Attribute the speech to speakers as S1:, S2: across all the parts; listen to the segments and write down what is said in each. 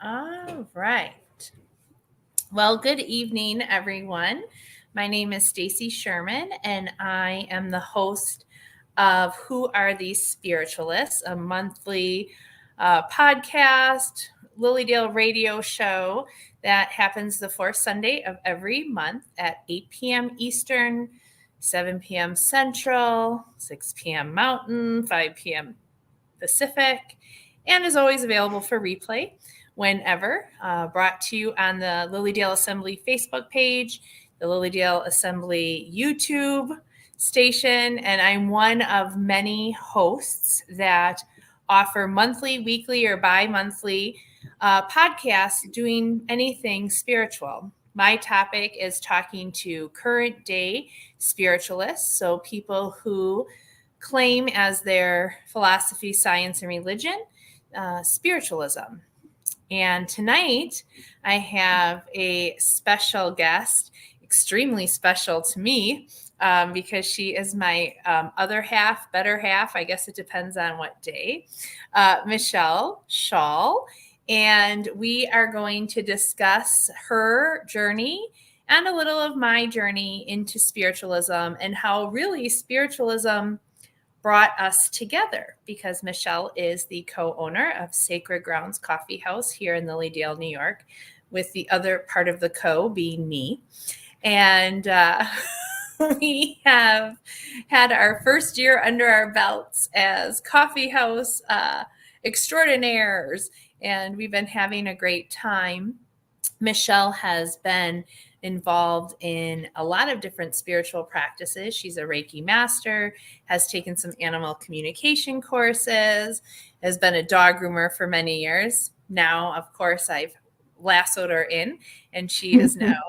S1: All right. Well, good evening, everyone. My name is Stacy Sherman, and I am the host of Who Are These Spiritualists, a monthly podcast, Lilydale radio show that happens the fourth Sunday of every month at 8 p.m. Eastern, 7 p.m. Central, 6 p.m. Mountain, 5 p.m. Pacific, and is always available for replay whenever. Brought to you on the Lilydale Assembly Facebook page, the Lilydale Assembly YouTube station, and I'm one of many hosts that offer monthly, weekly, or bi-monthly podcasts doing anything spiritual. My topic is talking to current day spiritualists, so people who claim as their philosophy, science, and religion, spiritualism. And tonight I have a special guest, extremely special to me, because she is my other half, better half. I guess it depends on what day. Michele Shull. And we are going to discuss her journey and a little of my journey into spiritualism and how really spiritualism brought us together, because Michele is the co-owner of Sacred Grounds Coffee House here in Lilydale, New York, with the other part of the co being me. And we have had our first year under our belts as coffee house extraordinaires, and we've been having a great time. Michele has been involved in a lot of different spiritual practices. She's a Reiki master, has taken some animal communication courses, has been a dog groomer for many years. Now, of course, I've lassoed her in, and she is now,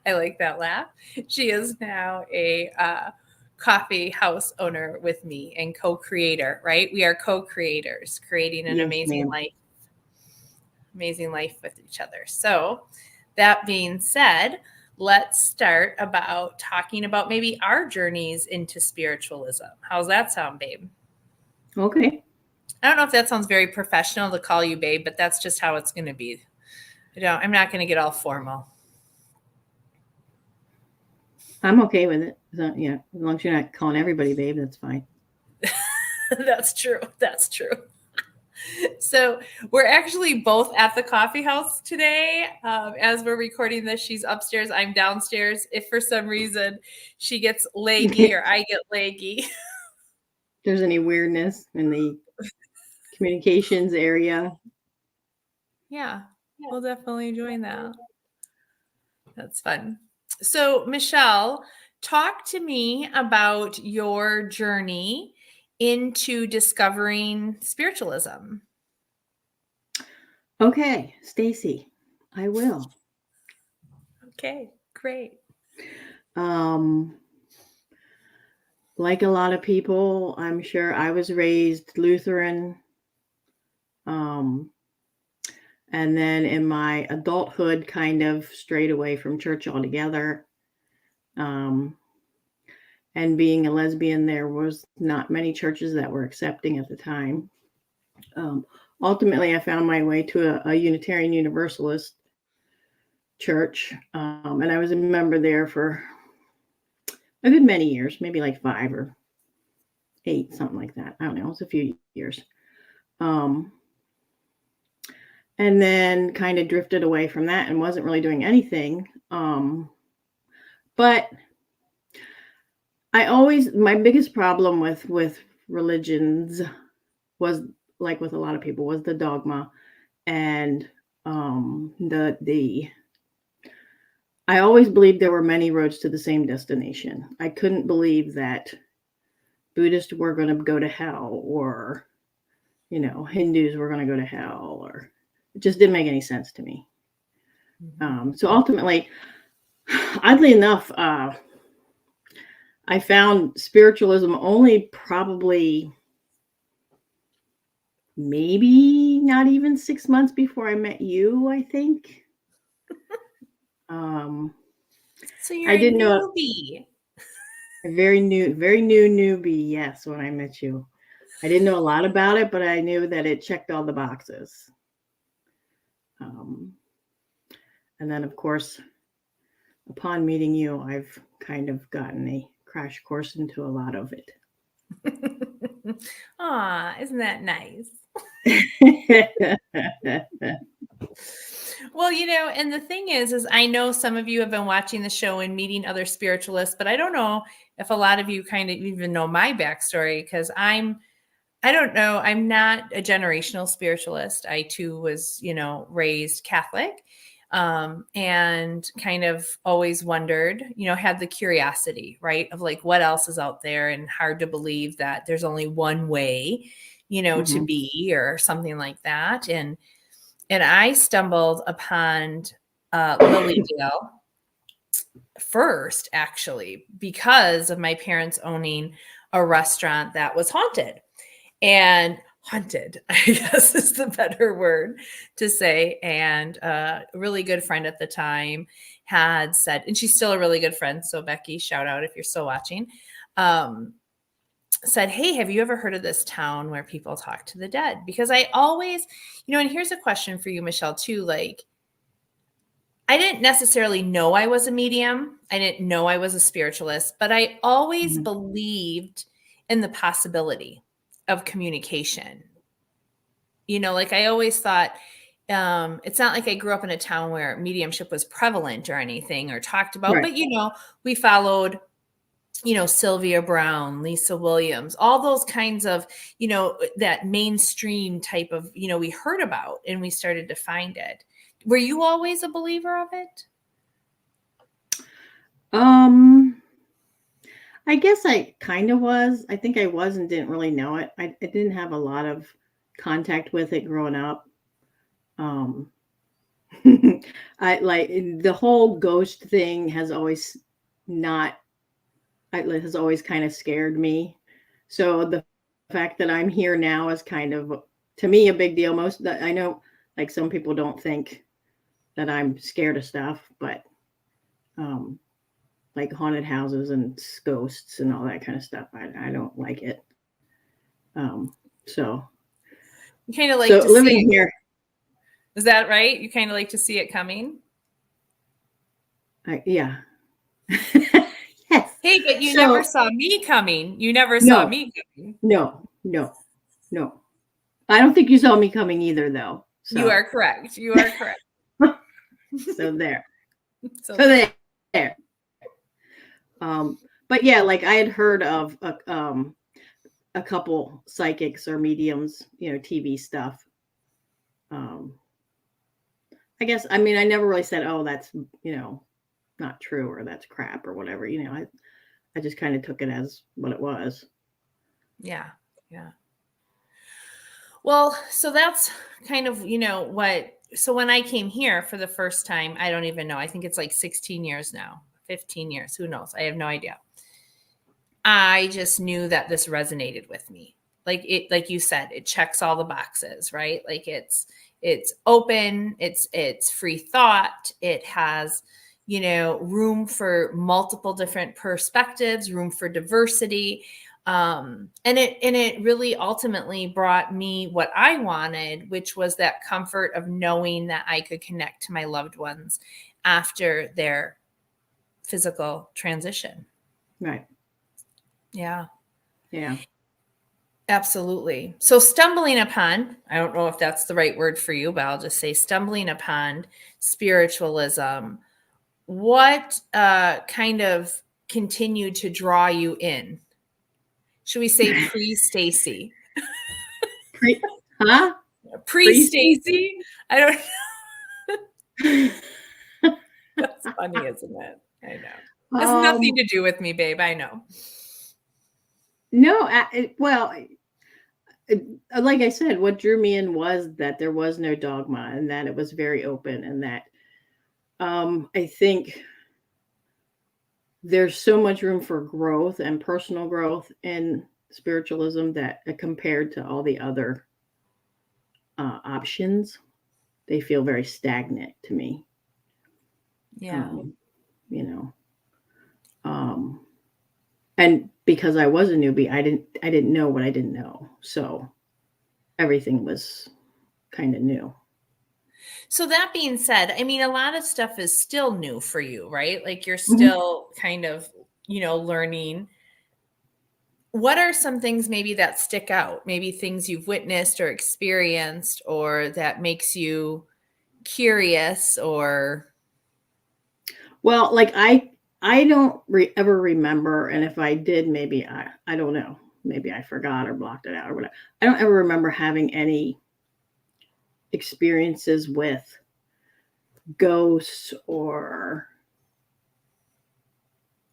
S1: I like that laugh. She is now a coffee house owner with me and co-creator, right? We are co-creators, creating an amazing life with each other. So that being said, let's start about talking about maybe our journeys into spiritualism. How's that sound, babe?
S2: Okay.
S1: I don't know if that sounds very professional to call you babe, but that's just how it's going to be. I'm not going to get all formal.
S2: I'm okay with it. So, yeah, as long as you're not calling everybody babe, that's fine.
S1: That's true. That's true. So we're actually both at the coffee house today. As we're recording this, she's upstairs, I'm downstairs. If for some reason she gets leggy or I get leggy.
S2: There's any weirdness in the communications area.
S1: Yeah, we'll definitely join that. That's fun. So Michele, talk to me about your journey into discovering spiritualism.
S2: Okay, Stacy, I will.
S1: Okay, great.
S2: Like a lot of people, I'm sure I was raised Lutheran. And then in my adulthood, kind of strayed away from church altogether. And being a lesbian, there was not many churches that were accepting at the time. Ultimately, I found my way to a Unitarian Universalist church, and I was a member there for a good many years, maybe like 5 or 8, something like that. I don't know. It was a few years. And then kind of drifted away from that and wasn't really doing anything. But my biggest problem with religions was, like with a lot of people, was the dogma and I always believed there were many roads to the same destination. I couldn't believe that Buddhists were going to go to hell, or, Hindus were going to go to hell, or it just didn't make any sense to me. So ultimately, oddly enough, I found spiritualism only probably maybe not even 6 months before I met you, I think.
S1: So you're a newbie.
S2: A very new newbie, yes, when I met you. I didn't know a lot about it, but I knew that it checked all the boxes. And then, of course, upon meeting you, I've kind of gotten a crash course into a lot of it.
S1: Aw, isn't that nice? Well, and the thing is I know some of you have been watching the show and meeting other spiritualists, but I don't know if a lot of you kind of even know my backstory, because I don't know, I'm not a generational spiritualist. I too was, raised Catholic, and kind of always wondered, had the curiosity, right, of like what else is out there, and hard to believe that there's only one way, to be, or something like that. And I stumbled upon Lily Dale first, actually, because of my parents owning a restaurant that was haunted. And haunted, I guess is the better word to say. And a really good friend at the time had said, and she's still a really good friend, so Becky, shout out if you're still watching, said, hey, have you ever heard of this town where people talk to the dead? Because I always, and here's a question for you, Michele, too. Like, I didn't necessarily know I was a medium. I didn't know I was a spiritualist, but I always believed in the possibility of communication. Like I always thought, it's not like I grew up in a town where mediumship was prevalent or anything or talked about,
S2: Right.
S1: but, we followed, Sylvia Brown, Lisa Williams, all those kinds of, that mainstream type of, we heard about, and we started to find it. Were you always a believer of it?
S2: I guess I kind of was. I think I was and didn't really know it. I didn't have a lot of contact with it growing up. I like the whole ghost thing has always has always kind of scared me. So the fact that I'm here now is kind of, to me, a big deal. I know, like, some people don't think that I'm scared of stuff, but like haunted houses and ghosts and all that kind of stuff, I don't like it. So
S1: you kind of like to
S2: living
S1: see it.
S2: here.
S1: Is that right? You kind of like to see it coming?
S2: Yeah.
S1: Yes. Hey, but you never saw me coming. You never saw me coming.
S2: No. I don't think you saw me coming either, though. So.
S1: You are correct.
S2: So there. So there. But yeah, like I had heard of a couple psychics or mediums, TV stuff. I guess, I mean, I never really said, oh, that's, not true, or that's crap, or whatever. I just kind of took it as what it was.
S1: Yeah. Well, so that's kind of, so when I came here for the first time, I don't even know. I think it's like 16 years now, 15 years. Who knows? I have no idea. I just knew that this resonated with me. Like you said, it checks all the boxes, right? Like it's open, it's free thought. It has, room for multiple different perspectives, room for diversity. And it really ultimately brought me what I wanted, which was that comfort of knowing that I could connect to my loved ones after their physical transition.
S2: Right.
S1: Yeah.
S2: Yeah.
S1: Absolutely. So stumbling upon, I don't know if that's the right word for you, but I'll just say stumbling upon spiritualism. What kind of continued to draw you in? Should we say pre-Stacy?
S2: Huh?
S1: Pre-Stacy? I don't know. That's funny, isn't it? I know. It has nothing to do with me, babe. I know.
S2: No, well, like I said, what drew me in was that there was no dogma, and that it was very open, and that I think there's so much room for growth and personal growth in spiritualism that compared to all the other options, they feel very stagnant to me.
S1: Yeah.
S2: And because I was a newbie, I didn't know what I didn't know. So everything was kind of new.
S1: So that being said, I mean, a lot of stuff is still new for you, right? Like you're
S2: Mhm.
S1: still kind of, learning. What are some things maybe that stick out? Maybe things you've witnessed or experienced or that makes you curious or
S2: Well, like I don't ever remember, and if I did, maybe I don't know, maybe I forgot or blocked it out or whatever. I don't ever remember having any experiences with ghosts or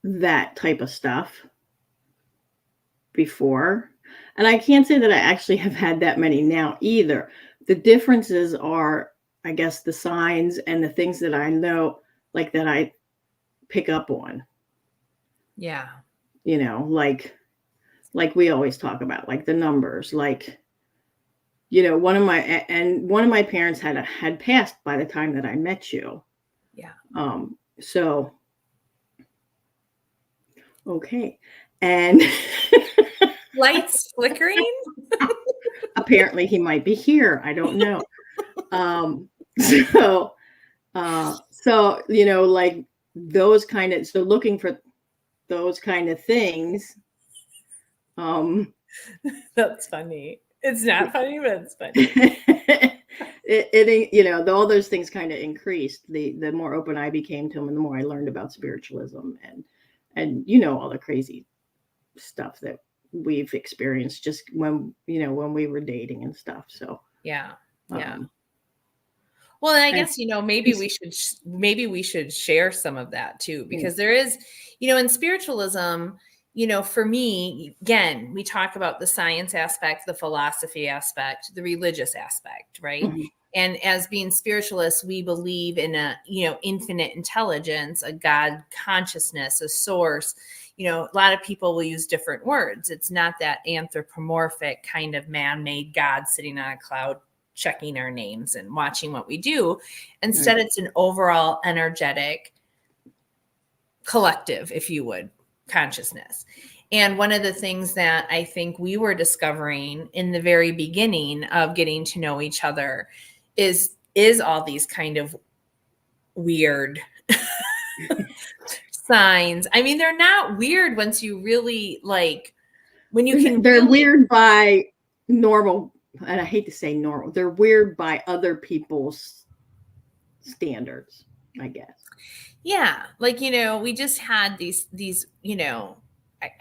S2: that type of stuff before. And I can't say that I actually have had that many now either. The differences are, I guess, the signs and the things that I know, like that I pick up on,
S1: yeah.
S2: like we always talk about, like the numbers, like, one of my parents had passed by the time that I met you.
S1: Yeah.
S2: So okay. And
S1: Lights flickering?
S2: apparently he might be here. I don't know. Um, so, like so looking for those kind of things. Um,
S1: That's funny. It's not funny, but it's funny.
S2: all those things kind of increased the more open I became to them, and the more I learned about spiritualism and all the crazy stuff that we've experienced just when we were dating and stuff. So,
S1: Yeah. Yeah.
S2: um,
S1: Well, and I
S2: and
S1: guess, maybe we should share some of that too,
S2: yeah.
S1: because there is, in spiritualism, for me, again, we talk about the science aspect, the philosophy aspect, the religious aspect, right?
S2: Mhm.
S1: And as being spiritualists, we believe in a, infinite intelligence, a God consciousness, a source. A lot of people will use different words. It's not that anthropomorphic kind of man-made God sitting on a cloud checking our names and watching what we do. Instead,
S2: Right.
S1: it's an overall energetic collective, if you would, consciousness. And one of the things that I think we were discovering in the very beginning of getting to know each other is all these kind of weird signs. I mean, they're not weird once you really when you can
S2: They're
S1: really,
S2: weird by normal, and I hate to say normal. They're weird by other people's standards, I guess.
S1: yeah, we just had these,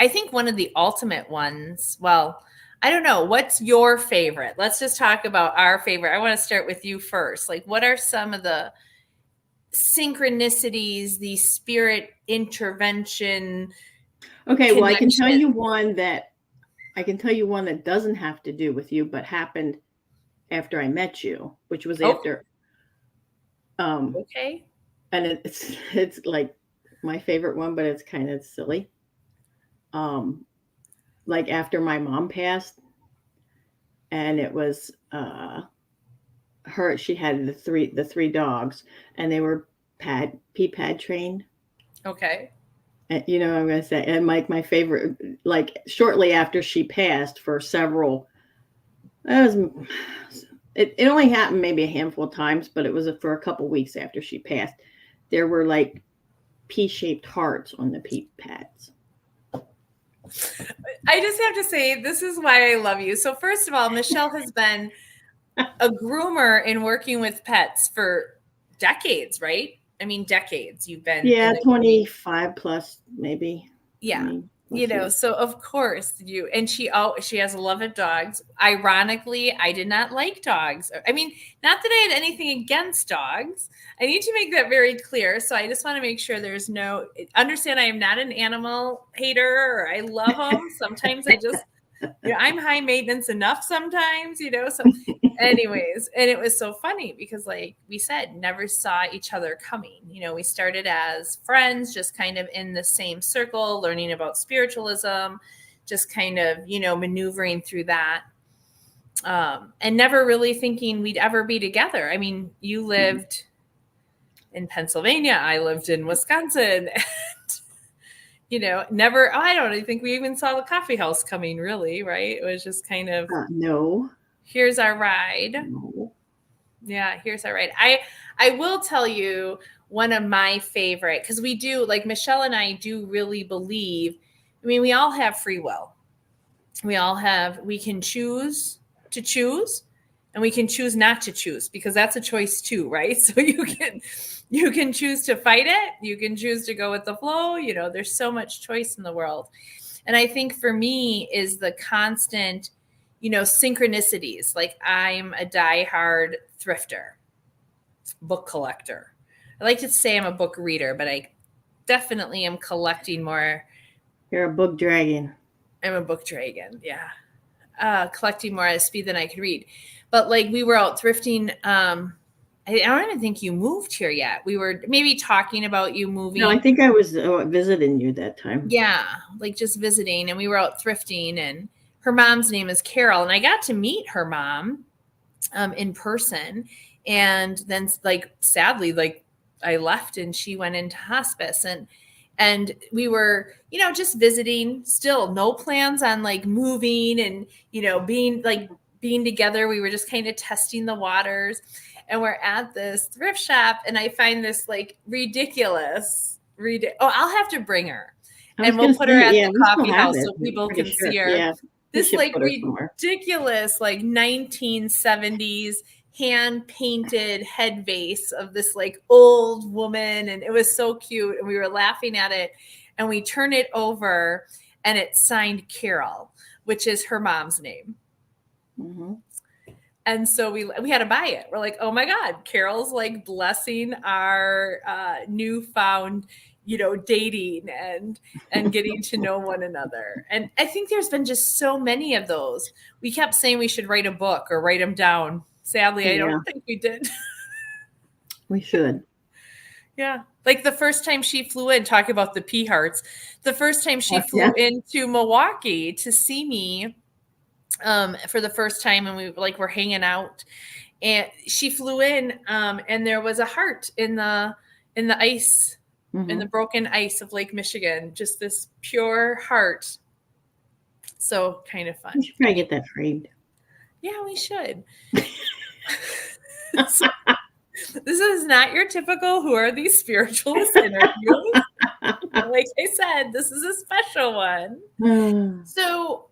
S1: I think one of the ultimate ones, well, I don't know, what's your favorite? Let's just talk about our favorite. I want to start with you first. Like, what are some of the synchronicities, the spirit intervention
S2: Okay, well,
S1: connection?
S2: I can tell you one that doesn't have to do with you, but happened after I met you, which was
S1: Oh,
S2: after um
S1: okay.
S2: and it's like my favorite one, but it's kind of silly. Um like after my mom passed, and it was her she had the three dogs, and they were pad trained.
S1: Okay.
S2: And you know what I'm gonna say? And like my favorite, like shortly after she passed, for several, that was it only happened maybe a handful of times, but it was for a couple weeks after she passed. There were like pea-shaped hearts on the pea pads.
S1: I just have to say, this is why I love you. So, first of all, Michele has been a groomer in working with pets for decades, right? I mean, decades. You've been in
S2: Yeah,
S1: the,
S2: 25 plus, maybe
S1: yeah.
S2: 20 plus years.
S1: So of course and she has a love of dogs. Ironically, I did not like dogs. I mean, not that I had anything against dogs. I need to make that very clear. So I just want to make sure there's no understand I am not an animal hater or I love them. Sometimes I just I'm high maintenance enough sometimes, so anyways, and it was so funny because like we said, never saw each other coming. We started as friends, just kind of in the same circle, learning about spiritualism, just kind of, maneuvering through that. And never really thinking we'd ever be together. I mean, you lived in Pennsylvania, I lived in Wisconsin. Never, I don't even think we even saw the coffee house coming, really, right? It was just kind of,
S2: No,
S1: here's our ride.
S2: no.
S1: Yeah, here's that right. I will tell you one of my favorite, because we do, like Michele and I do really believe, I mean, we all have free will. We can choose to choose, and we can choose not to choose, because that's a choice too, right? So you can choose to fight it. You can choose to go with the flow. There's so much choice in the world. And I think for me is the constant, synchronicities. Like, I'm a diehard thrifter, book collector. I like to say I'm a book reader, but I definitely am collecting more.
S2: You're a book dragon.
S1: I'm a book dragon. Yeah. Collecting more at a speed than I could read. But like, we were out thrifting. I don't even think you moved here yet. We were maybe talking about you moving.
S2: No, I think I was visiting you that time.
S1: Yeah, like just visiting, and we were out thrifting, and her mom's name is Carol, and I got to meet her mom in person. And then, like, sadly, like, I left and she went into hospice, and we were, just visiting, still no plans on like moving and, being together. We were just kind of testing the waters, and we're at this thrift shop, and I find this like ridiculous. I'll have to bring her, and we'll put her at the coffee house so people can see her.
S2: Yeah,
S1: this like ridiculous, like 1970s hand painted head vase of this like old woman. And it was so cute. And we were laughing at it, and we turn it over, and it's signed Carol, which is her mom's name.
S2: Mm-hmm.
S1: And so we had to buy it. We're like, oh my God, Carol's like blessing our newfound, dating and getting to know one another. And I think there's been just so many of those. We kept saying we should write a book or write them down. Sadly, I don't think we did.
S2: We should.
S1: Yeah. Like the first time she flew in, talk about the pea hearts. The first time she flew into Milwaukee to see me for the first time, and we were hanging out, and she flew in, and there was a heart in the ice, mm-hmm. in the broken ice of Lake Michigan, just this pure heart. So kind of fun.
S2: We should probably get that framed.
S1: Yeah, we should. So, this is not your typical Who Are These Spiritualists interview. Like I said, this is a special one. So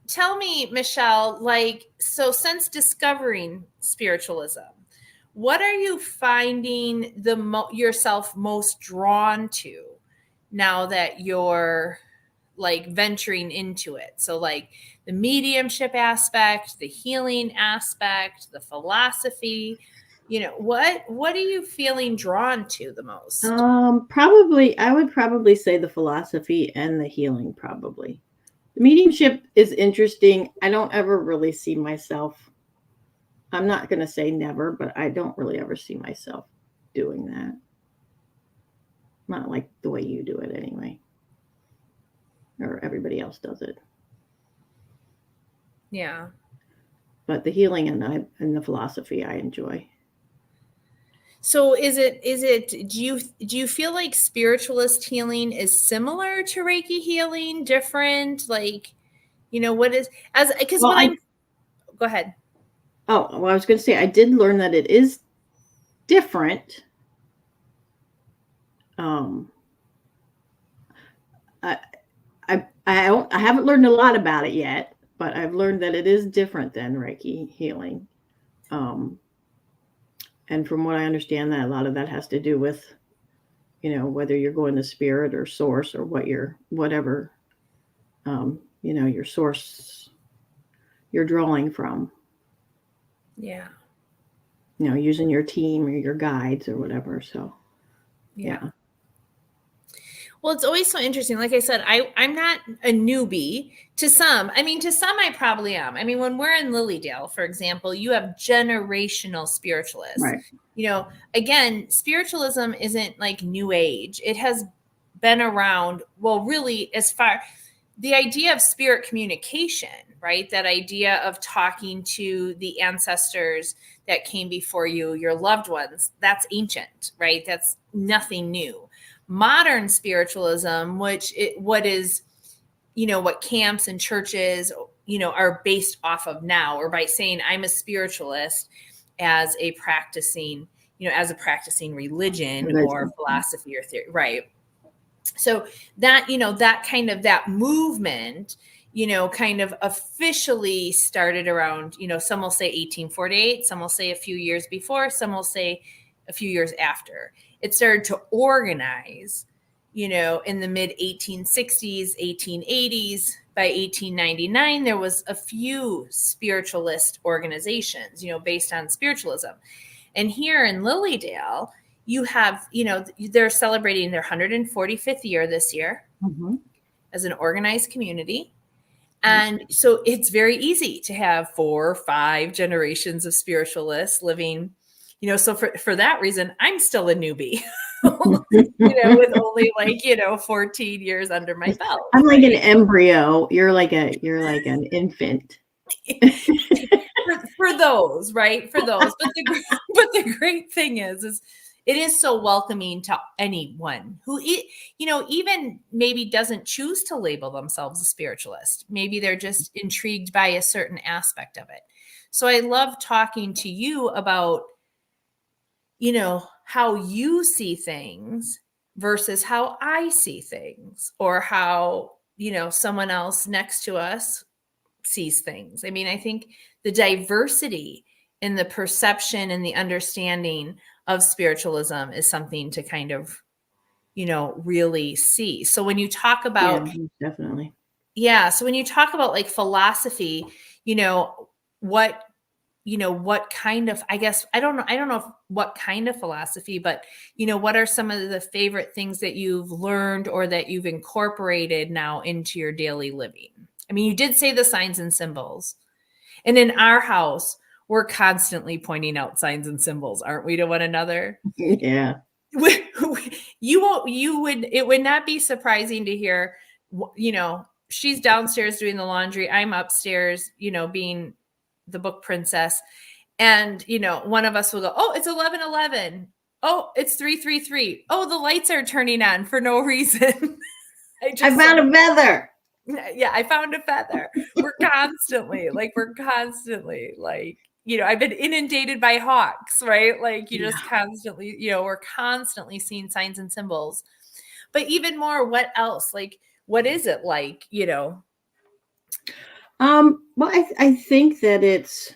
S1: tell me, Michele, so since discovering spiritualism, what are you finding yourself most drawn to now that you're like venturing into it? So like the mediumship aspect, the healing aspect, the philosophy, what are you feeling drawn to the most?
S2: I would probably say the philosophy and the healing, probably. The mediumship is interesting. I don't ever really see myself. I'm not going to say never, but I don't really ever see myself doing that. Not like the way you do it anyway. Or everybody else does it.
S1: Yeah.
S2: But the healing and the philosophy I enjoy.
S1: So do you feel like spiritualist healing is similar to Reiki healing, different? Like, what is, go ahead.
S2: Oh, well, I was going to say, I did learn that it is different. I haven't learned a lot about it yet, but I've learned that it is different than Reiki healing. And from what I understand, that a lot of that has to do with, whether you're going to spirit or source or whatever, your source you're drawing from.
S1: Yeah.
S2: Using your team or your guides or whatever. So, yeah.
S1: Well, it's always so interesting. Like I said, I'm not a newbie to some. To some I probably am. When we're in Lilydale, for example, you have generational spiritualists.
S2: Right.
S1: Again, spiritualism isn't like new age. It has been around, well, really, as far the idea of spirit communication, right? That idea of talking to the ancestors that came before you, your loved ones, that's ancient, right? That's nothing new. Modern spiritualism, what camps and churches, are based off of now, or by saying I'm a spiritualist, as a practicing, religion or philosophy or theory, right? So that, that kind of, that movement, kind of officially started around, some will say 1848, some will say a few years before, some will say a few years after. It started to organize, in the mid 1860s, 1880s. By 1899, there was a few spiritualist organizations, based on spiritualism. And here in Lilydale, you have, they're celebrating their 145th year this year as an organized community. And so it's very easy to have 4 or 5 generations of spiritualists living, so for that reason, I'm still a newbie, with only 14 years under my belt.
S2: I'm like an embryo. You're like an infant.
S1: for those, right? For those. But the great thing is it is so welcoming to anyone who, even maybe doesn't choose to label themselves a spiritualist. Maybe they're just intrigued by a certain aspect of it. So I love talking to you about, how you see things versus how I see things, or how, someone else next to us sees things. I mean, I think the diversity in the perception and the understanding of spiritualism is something to kind of, really see. So when you talk about,
S2: definitely.
S1: Yeah. So when you talk about like philosophy, what kind of, I guess, I don't know if what kind of philosophy, but, what are some of the favorite things that you've learned or that you've incorporated now into your daily living? I mean, you did say the signs and symbols. And in our house, we're constantly pointing out signs and symbols, aren't we, to one another?
S2: Yeah.
S1: It would not be surprising to hear, she's downstairs doing the laundry. I'm upstairs, being the book princess. And, one of us will go, oh, it's 11:11. Oh, it's 3:33. Oh, the lights are turning on for no reason.
S2: I found a feather.
S1: Yeah, I found a feather. We're constantly I've been inundated by hawks, right? Like just constantly, we're constantly seeing signs and symbols. But even more, what else? Like, what is it like,
S2: Well, I think that it's,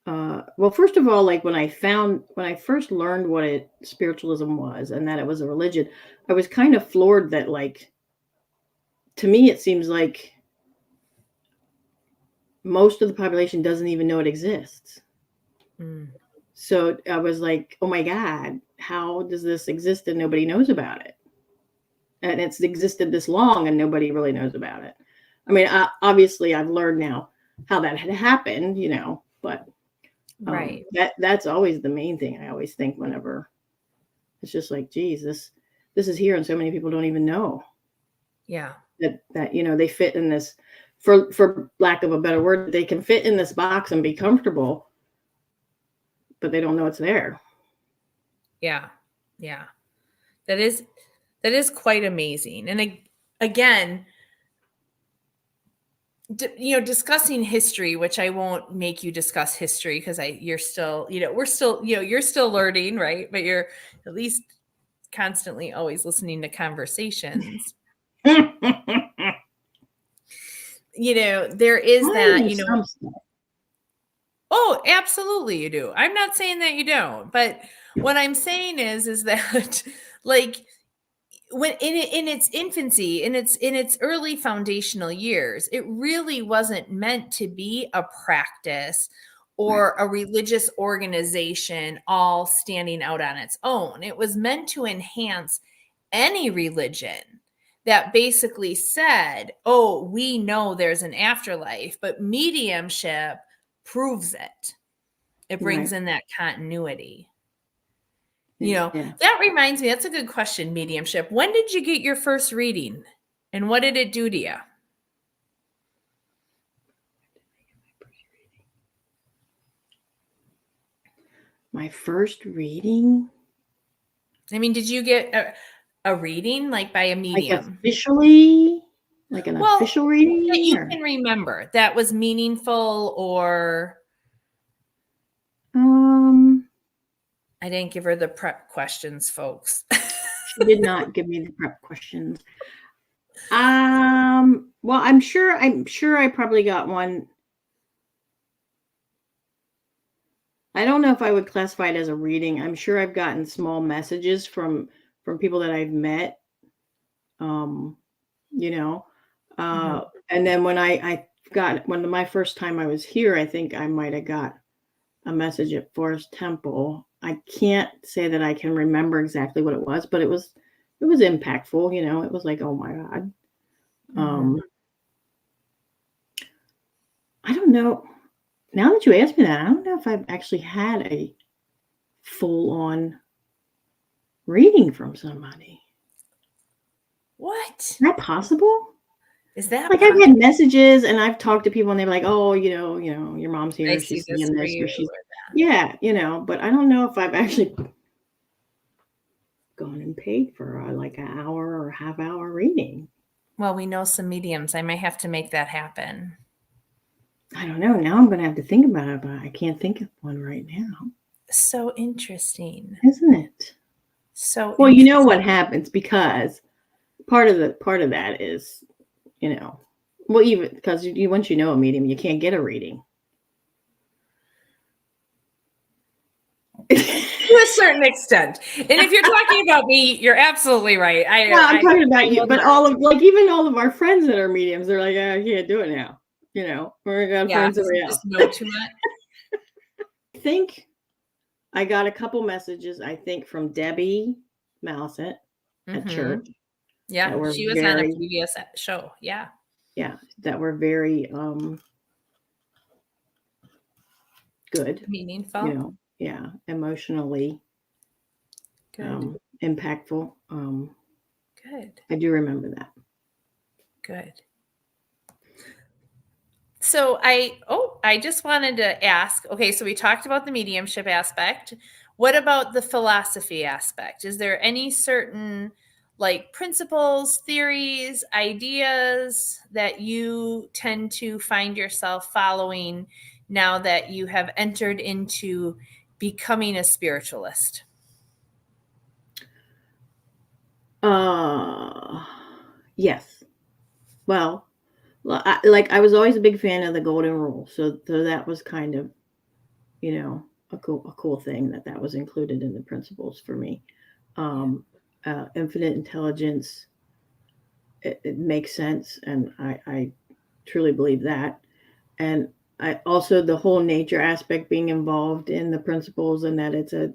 S2: well, first of all, like when I first learned what spiritualism was and that it was a religion, I was kind of floored that, like, to me, it seems like most of the population doesn't even know it exists. So I was like, oh my God, how does this exist and nobody knows about it? And it's existed this long and nobody really knows about it. I mean, obviously I've learned now how that had happened, but
S1: right.
S2: That's always the main thing. I always think whenever it's just like, geez, this is here and so many people don't even know.
S1: Yeah.
S2: That they fit in this, for lack of a better word, they can fit in this box and be comfortable, but they don't know it's there.
S1: Yeah. Yeah. That is quite amazing. And again, discussing history, which I won't make you discuss history because you're still, we're still, you're still learning, right? But you're at least constantly always listening to conversations. There is that, Oh, absolutely you do. I'm not saying that you don't, but what I'm saying is that like when in its infancy, in its early foundational years, it really wasn't meant to be a practice or a religious organization all standing out on its own. It was meant to enhance any religion that basically said, oh, we know there's an afterlife, but mediumship proves it. It brings in that continuity. That reminds me, that's a good question, mediumship. When did you get your first reading and what did it do to you?
S2: My first reading?
S1: I mean, did you get a reading like by a medium?
S2: Like officially? Like an official reading?
S1: That you can remember that was meaningful or... I didn't give her the prep questions, folks.
S2: She did not give me the prep questions. Well, I'm sure I probably got one. I don't know if I would classify it as a reading. I'm sure I've gotten small messages from people that I've met. You know, and then when I got my first time I was here, I think I might have got a message at Forest Temple. I can't say that I can remember exactly what it was, but it was impactful. You know, it was like, oh my God. I don't know. Now that you ask me that, I don't know if I've actually had a full-on reading from somebody.
S1: What?
S2: Is that possible?
S1: Is that
S2: like
S1: possible?
S2: I've had messages and I've talked to people and they're like, oh, your mom's here,
S1: I
S2: she's
S1: see this
S2: seeing
S1: for
S2: this,
S1: you
S2: or she's
S1: or that.
S2: yeah, but I don't know if I've actually gone and paid for like an hour or half-hour reading.
S1: Well, we know some mediums. I might have to make that happen.
S2: I don't know. Now I'm going to have to think about it, but I can't think of one right now.
S1: So interesting.
S2: Isn't it?
S1: So
S2: well, you know what happens, because part of that is, well, even because once you know a medium, you can't get a reading.
S1: To a certain extent. And if you're talking about me, you're absolutely right.
S2: I'm talking about you, but even all of our friends that are mediums, they're like, I can't do it now. We're going to find somebody else.
S1: Just know too much.
S2: I think I got a couple messages, I think, from Debbie Mallison at church.
S1: Yeah, she was on a previous show. Yeah.
S2: Yeah, that were very good.
S1: Meaningful.
S2: Yeah, emotionally
S1: good.
S2: Impactful.
S1: Good.
S2: I do remember that.
S1: Good. So I just wanted to ask, okay, so we talked about the mediumship aspect. What about the philosophy aspect? Is there any certain like principles, theories, ideas that you tend to find yourself following now that you have entered into becoming a spiritualist?
S2: Yes. Well, I was always a big fan of the golden rule. So that was kind of, a cool thing that was included in the principles for me. Infinite intelligence, it makes sense. And I truly believe that. And I also, the whole nature aspect being involved in the principles, and that it's a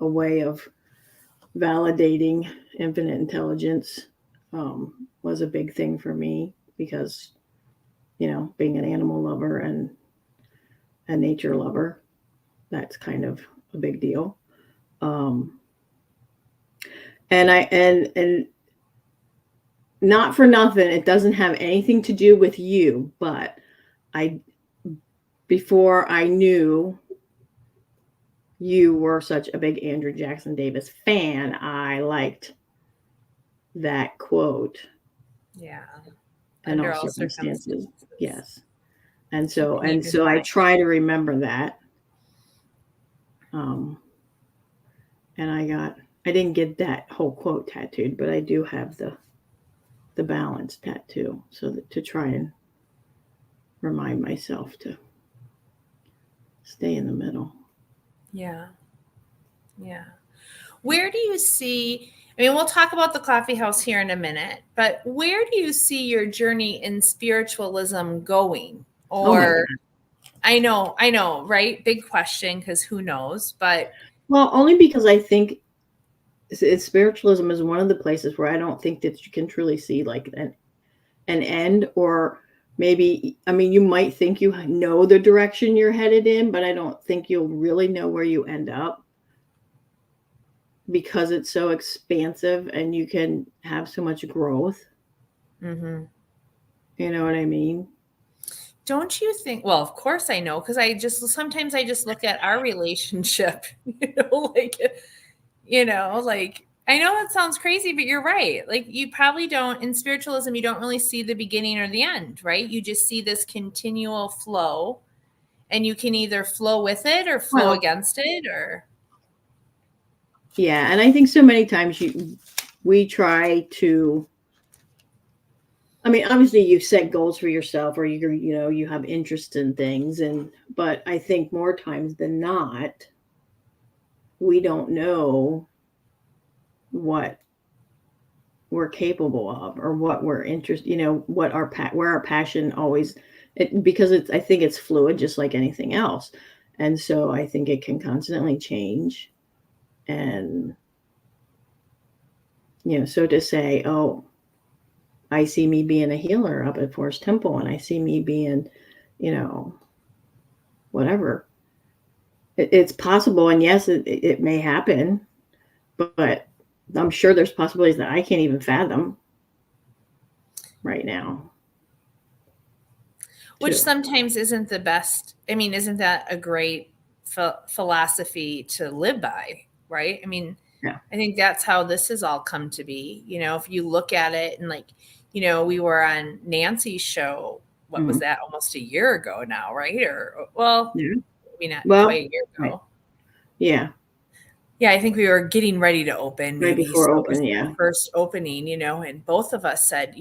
S2: way of validating infinite intelligence was a big thing for me, because being an animal lover and a nature lover, that's kind of a big deal. And not for nothing, it doesn't have anything to do with you, but before I knew you were such a big Andrew Jackson Davis fan, I liked that quote.
S1: Yeah.
S2: Under all circumstances. Yes. And so I try to remember that. And I didn't get that whole quote tattooed, but I do have the balance tattoo, so that to try and remind myself to stay in the middle.
S1: Yeah. Yeah. Where do you see, I mean, we'll talk about the coffee house here in a minute, but where do you see your journey in spiritualism going? Or I know, right? Big question, because who knows, but.
S2: Well, only because I think spiritualism is one of the places where I don't think that you can truly see like an end, or maybe, I mean, you might think you know the direction you're headed in, but I don't think you'll really know where you end up, because it's so expansive and you can have so much growth.
S1: Mm-hmm.
S2: You know what I mean?
S1: Don't you think? Well, of course I know, because sometimes I just look at our relationship, like I know that sounds crazy, but you're right. Like, you probably don't, in spiritualism, you don't really see the beginning or the end, right? You just see this continual flow, and you can either flow with it or flow against it, or.
S2: Yeah, and I think so many times we try to. I mean, obviously you set goals for yourself, or you have interest in things, but I think more times than not, we don't know what we're capable of or what we're interested. What where our passion always. Because I think it's fluid, just like anything else, and so I think it can constantly change, and so to say, oh, I see me being a healer up at Forest Temple, and I see me being, whatever. It's possible, and yes, it may happen, but I'm sure there's possibilities that I can't even fathom right now.
S1: Which sometimes isn't the best. I mean, isn't that a great philosophy to live by, right? I mean,
S2: yeah.
S1: I think that's how this has all come to be. If you look at it and we were on Nancy's show, what was that, almost a year ago now, right? Or, well,
S2: yeah.
S1: maybe not
S2: Well,
S1: quite a year ago.
S2: Right. Yeah.
S1: Yeah, I think we were getting ready to open,
S2: Right
S1: maybe.
S2: before
S1: So
S2: open,
S1: it was
S2: yeah.
S1: the first opening, and both of us said,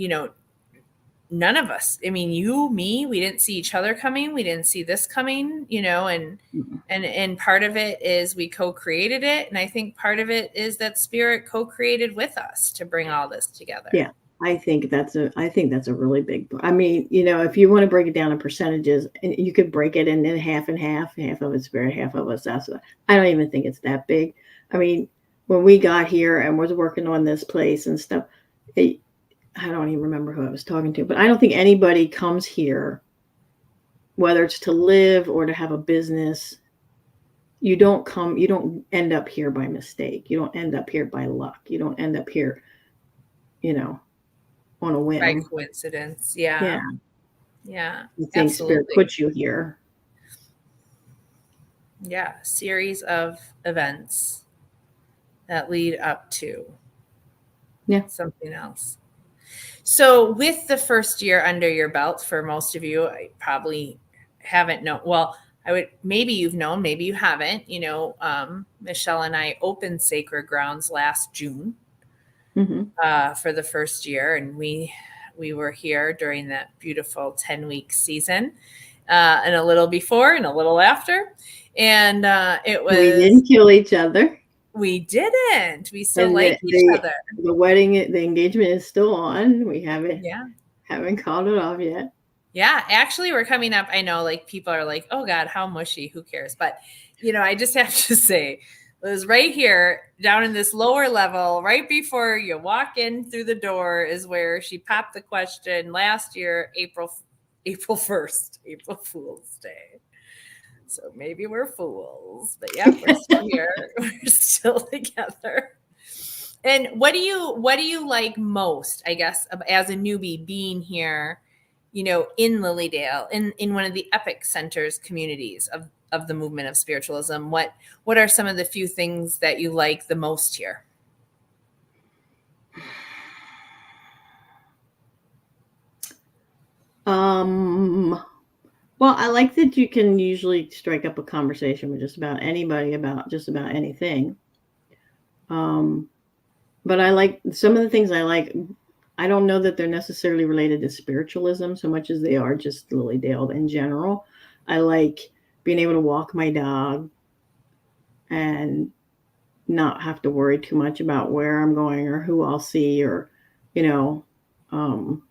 S1: none of us, I mean, you, me, we didn't see each other coming. We didn't see this coming, and part of it is we co-created it. And I think part of it is that Spirit co-created with us to bring all this together.
S2: Yeah. I think that's a really big, I mean, if you want to break it down in percentages, and you could break it in half and half of it's Spirit, half of us. I don't even think it's that big. I mean, when we got here and was working on this place and stuff, I don't even remember who I was talking to, but I don't think anybody comes here, whether it's to live or to have a business. You don't end up here by mistake. You don't end up here by luck. You don't end up here, on a whim.
S1: By coincidence. Yeah.
S2: Yeah.
S1: Yeah.
S2: I think
S1: absolutely.
S2: Spirit puts you here.
S1: Yeah. Series of events that lead up to something else. So with the first year under your belt, for most of you, I probably haven't known. Well, maybe you've known, maybe you haven't. Michele and I opened Sacred Grounds last June for the first year, and we were here during that beautiful 10-week season, and a little before and a little after, and it was.
S2: We didn't kill each other.
S1: We didn't. We still like each other.
S2: The wedding, the engagement is still on. We haven't called it off yet.
S1: Yeah, actually, we're coming up. I know, people are like, "Oh God, how mushy? Who cares?" But I just have to say, it was right here, down in this lower level, right before you walk in through the door, is where she popped the question last year, April 1st, April Fool's Day. So maybe we're fools, but yeah, we're still here. We're still together. And what do you like most, I guess, as a newbie being here, in Lilydale, in one of the epic centers communities of the movement of spiritualism? What are some of the few things that you like the most here?
S2: Well, I like that you can usually strike up a conversation with just about anybody about just about anything. But I like some of the things I like. I don't know that they're necessarily related to spiritualism so much as they are just Lilydale in general. I like being able to walk my dog and not have to worry too much about where I'm going or who I'll see, or, if I'm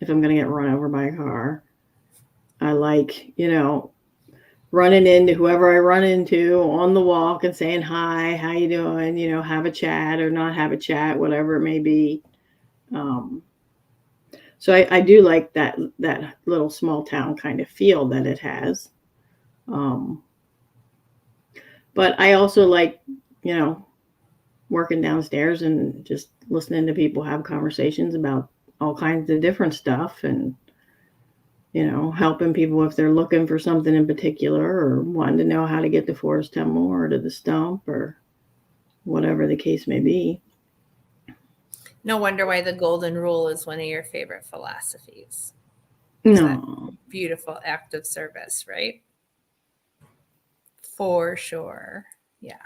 S2: going to get run over by a car. I like, running into whoever I run into on the walk and saying, hi, how you doing? Have a chat or not have a chat, whatever it may be. So I do like that little small town kind of feel that it has. But I also like, working downstairs and just listening to people have conversations about all kinds of different stuff, and helping people if they're looking for something in particular or wanting to know how to get to Forest Temple or to the Stump or whatever the case may be.
S1: No wonder why the golden rule is one of your favorite philosophies.
S2: No.
S1: Beautiful act of service, right? For sure. Yeah.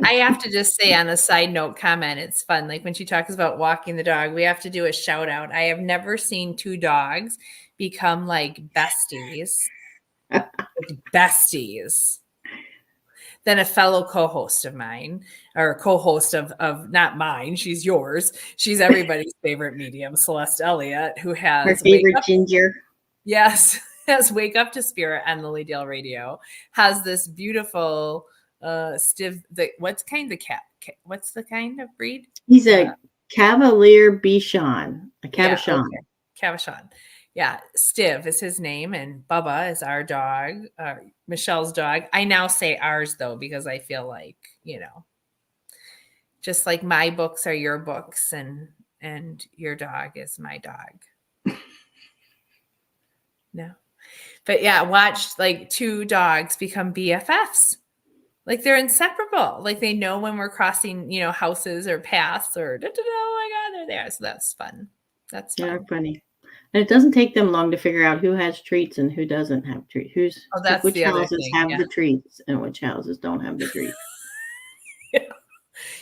S1: I have to just say on a side note comment, it's fun. Like when she talks about walking the dog, we have to do a shout out. I have never seen two dogs become like besties, besties, than a fellow co-host of mine, or co-host of not mine. She's yours. She's everybody's favorite medium, Celeste Elliott, who
S2: Our
S1: has
S2: favorite ginger.
S1: Yes, has Wake Up to Spirit on Lilydale Radio, has this beautiful what's the kind of breed?
S2: He's a Cavalier Bichon, a Cavachon.
S1: Okay. Cavachon. Yeah, Stiv is his name, and Bubba is our dog, Michelle's dog. I now say ours though, because I feel like, just like my books are your books, and your dog is my dog. No. But yeah, watched like two dogs become BFFs. Like they're inseparable. Like they know when we're crossing, houses or paths or, oh my God, they're there. So that's fun. That's fun.
S2: They're funny. And it doesn't take them long to figure out who has treats and who doesn't have treats. Which houses have the treats and which houses don't have the treats.
S1: Yeah.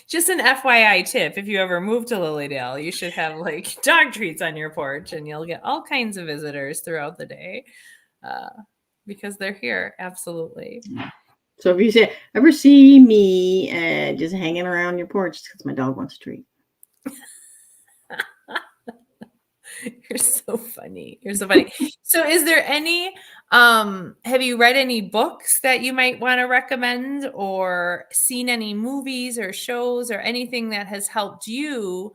S1: Just an FYI tip, if you ever move to Lilydale, you should have like dog treats on your porch and you'll get all kinds of visitors throughout the day. Because they're here. Absolutely.
S2: So if you ever see me just hanging around your porch, it's because my dog wants a treat.
S1: You're so funny. So is there any, have you read any books that you might want to recommend, or seen any movies or shows or anything that has helped you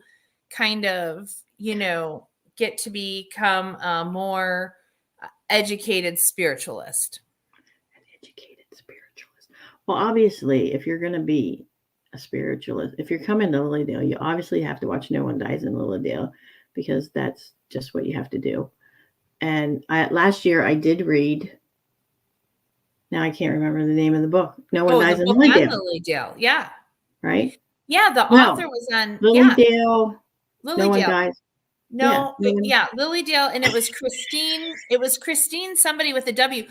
S1: kind of, get to become a more educated spiritualist?
S2: Well, obviously, if you're going to be a spiritualist, if you're coming to Lilydale, you obviously have to watch No One Dies in Lilydale, because that's just what you have to do. And last year I did read, now I can't remember the name of the book. No One Dies in
S1: Lilydale. Yeah.
S2: Right?
S1: Yeah, the author was on
S2: Lilydale.
S1: Lilydale.
S2: No One Dies.
S1: Lilydale, and it was Christine. It was Christine, somebody with a W.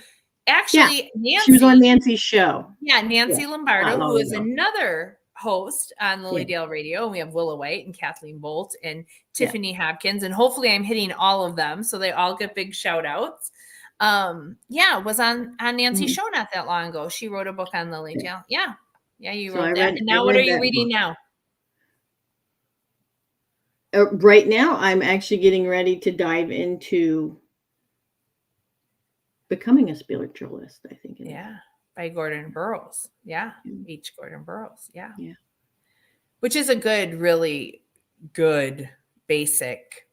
S1: Actually, Nancy.
S2: She was on Nancy's show.
S1: Yeah, Nancy Lombardo, who is another host on Lilydale Radio. And we have Willa White and Kathleen Bolt and Tiffany Hopkins. And hopefully I'm hitting all of them, so they all get big shout outs. Was on Nancy's show not that long ago. She wrote a book on Lilydale. Yeah, you wrote that. And now what are you reading now?
S2: Right now, I'm actually getting ready to dive into Becoming a Spiritualist, I think.
S1: By Gordon Burroughs. H. Gordon Burroughs. Yeah. Which is a really good basic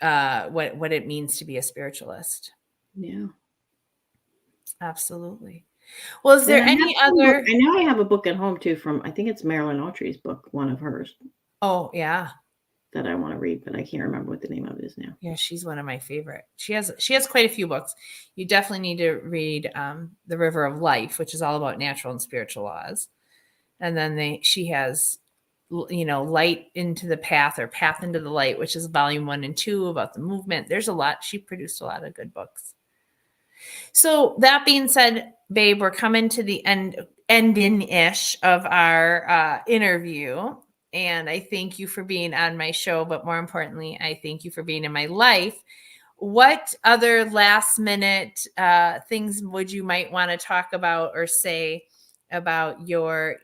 S1: what it means to be a spiritualist.
S2: Yeah.
S1: Absolutely. Well, is there any other?
S2: I know I have a book at home too from, I think it's Marilyn Autry's book, one of hers.
S1: Oh, yeah.
S2: That I want to read, but I can't remember what the name of it is now.
S1: Yeah, she's one of my favorite. She has quite a few books. You definitely need to read The River of Life, which is all about natural and spiritual laws. And then she has, Light into the Path, or Path into the Light, which is volume 1 and 2 about the movement. There's a lot. She produced a lot of good books. So that being said, babe, we're coming to the ending-ish of our interview. And I thank you for being on my show, but more importantly, I thank you for being in my life. What other last minute things would you might want to talk about or say about your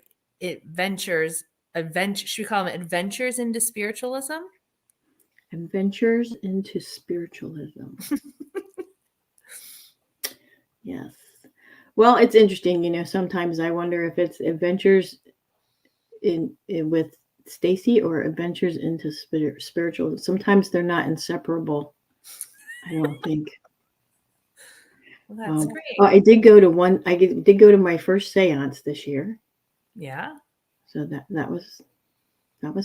S1: adventures? Should we call them adventures into spiritualism?
S2: Adventures into spiritualism. Yes. Well, it's interesting. Sometimes I wonder if it's adventures in with Stacy or adventures into spiritual. Sometimes they're not inseparable, I don't think.
S1: Well, that's great.
S2: I did go to my first seance this year.
S1: Yeah.
S2: So that was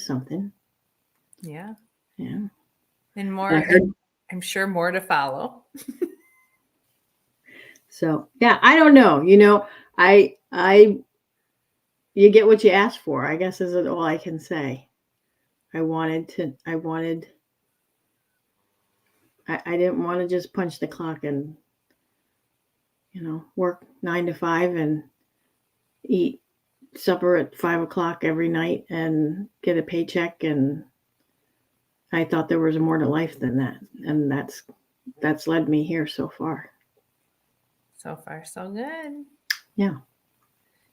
S2: something.
S1: Yeah.
S2: Yeah.
S1: And more, I'm sure more to follow.
S2: So yeah, I don't know. You get what you ask for, I guess, is all I can say. I didn't want to just punch the clock and, work 9 to 5 and eat supper at 5 o'clock every night and get a paycheck, and I thought there was more to life than that, and that's led me here so far.
S1: So far, so good.
S2: Yeah.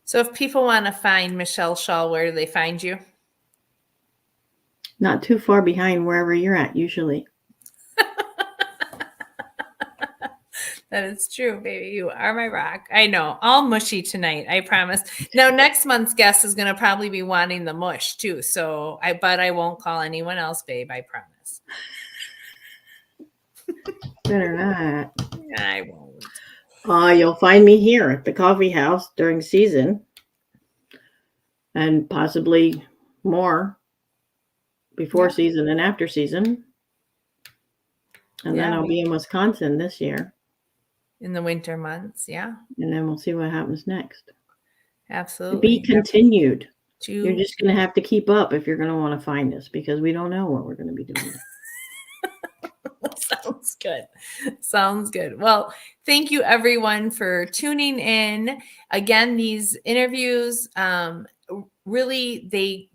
S1: So if people want to find Michele Shull, where do they find you?
S2: Not too far behind wherever you're at, usually.
S1: That is true, baby. You are my rock. I know. All mushy tonight, I promise. Now, next month's guest is going to probably be wanting the mush too. So but I won't call anyone else, babe. I promise.
S2: Better not.
S1: I won't.
S2: You'll find me here at the coffee house during season, and possibly more before season and after season. And then I'll be in Wisconsin this year.
S1: In the winter months, yeah.
S2: And then we'll see what happens next.
S1: Absolutely.
S2: To be continued. You're just going to have to keep up if you're going to want to find us, because we don't know what we're going to be doing.
S1: Sounds good. Sounds good. Well, thank you everyone for tuning in. Again, these interviews, really, they,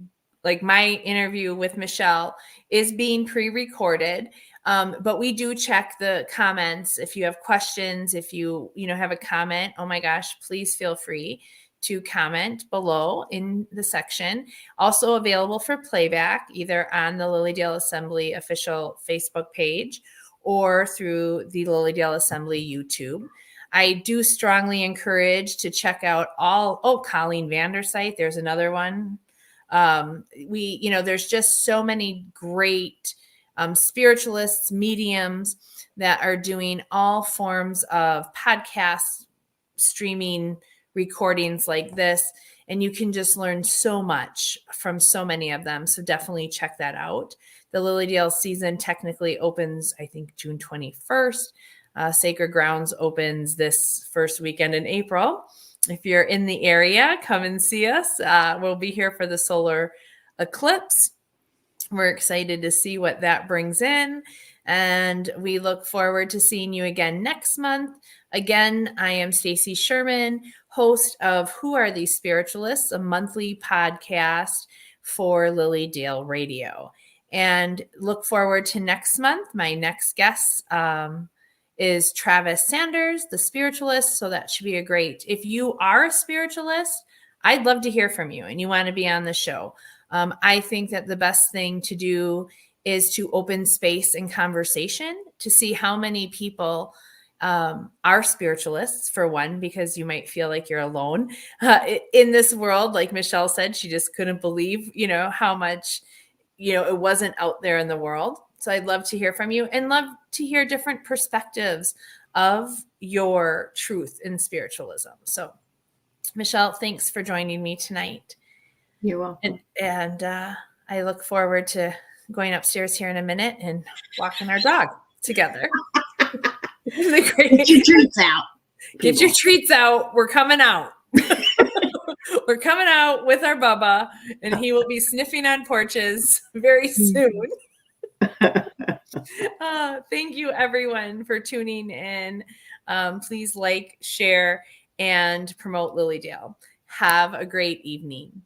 S1: like my interview with Michele, is being pre-recorded. But we do check the comments. If you have questions, if you have a comment, oh my gosh, please feel free to comment below in the section. Also available for playback, either on the Lilydale Assembly official Facebook page or through the Lilydale Assembly YouTube. I do strongly encourage to check out Colleen Vandersite. There's another one. There's just so many great spiritualists, mediums that are doing all forms of podcast streaming recordings like this. And you can just learn so much from so many of them. So definitely check that out. The Lilydale season technically opens, I think, June 21st. Sacred Grounds opens this first weekend in April. If you're in the area, come and see us. We'll be here for the solar eclipse. We're excited to see what that brings in. And we look forward to seeing you again next month. Again, I am Stacy Sherman, host of Who Are These Spiritualists, a monthly podcast for Lilydale Radio. And look forward to next month. My next guest is Travis Sanders, the spiritualist. So that should be a great. If you are a spiritualist, I'd love to hear from you and you want to be on the show. I think that the best thing to do is to open space and conversation to see how many people are spiritualists, for one, because you might feel like you're alone in this world. Like Michele said, she just couldn't believe, how much, it wasn't out there in the world. So I'd love to hear from you and love to hear different perspectives of your truth in spiritualism. So Michele, thanks for joining me tonight.
S2: You're welcome.
S1: And I look forward to going upstairs here in a minute and walking our dog together.
S2: Get your treats out.
S1: Get your treats out. We're coming out. We're coming out with our Bubba, and he will be sniffing on porches very soon. Thank you, everyone, for tuning in. Please like, share, and promote Lilydale. Have a great evening.